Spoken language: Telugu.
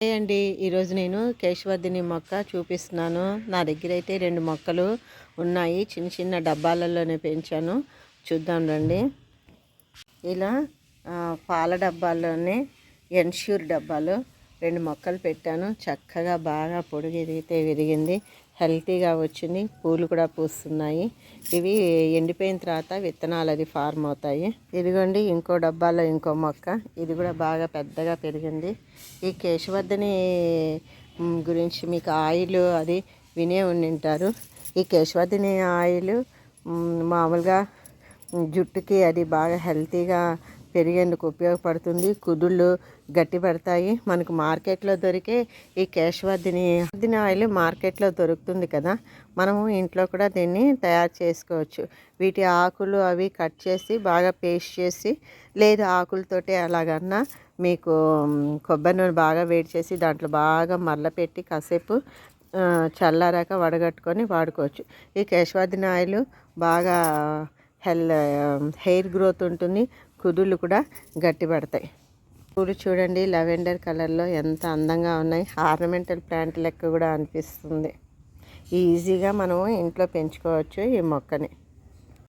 అండి, ఈరోజు నేను కేశవర్ధిని మొక్క చూపిస్తున్నాను. నా దగ్గర అయితే 2 మొక్కలు ఉన్నాయి. చిన్న చిన్న డబ్బాలలోనే పెంచాను. చూద్దాం రండి. ఇలా పాల డబ్బాల్లోనే ఎన్ష్యూర్ డబ్బాలు 2 మొక్కలు పెట్టాను. చక్కగా బాగా పొడుగు ఎదిగితే విరిగింది. హెల్తీగా వచ్చింది. పూలు కూడా పూస్తున్నాయి. ఇవి ఎండిపోయిన తర్వాత విత్తనాలు అది ఫార్మ్ అవుతాయి. ఇదిగోండి ఇంకో డబ్బాలో ఇంకో మొక్క. ఇది కూడా బాగా పెద్దగా పెరిగింది. ఈ కేశవర్ధిని గురించి మీకు ఆయిల్ అది వినే ఉండింటారు. ఈ కేశవర్ధిని ఆయిల్ మామూలుగా జుట్టుకి అది బాగా హెల్తీగా పెరిగేందుకు ఉపయోగపడుతుంది. కుదుళ్ళు గట్టి పడతాయి. మనకు మార్కెట్లో దొరికే ఈ కేశవర్ధిని ఆయిల్ మార్కెట్లో దొరుకుతుంది కదా, మనము ఇంట్లో కూడా దీన్ని తయారు చేసుకోవచ్చు. వీటి ఆకులు అవి కట్ చేసి బాగా పేస్ట్ చేసి, లేదా ఆకులతోటి అలాగన్నా మీకు కొబ్బరి నూనె బాగా వేడి చేసి దాంట్లో బాగా మరలపెట్టి కాసేపు చల్లారాక వడగట్టుకొని వాడుకోవచ్చు. ఈ కేశవర్ధిని ఆయిల్ బాగా హెయిర్ గ్రోత్ ఉంటుంది. కుదుళ్ళు కూడా గట్టి పడతాయి. పూలు చూడండి లెవెండర్ కలర్లో ఎంత అందంగా ఉన్నాయి. ఆర్నమెంటల్ ప్లాంట్ లెక్క కూడా అనిపిస్తుంది. ఈజీగా మనము ఇంట్లో పెంచుకోవచ్చు ఈ మొక్కని.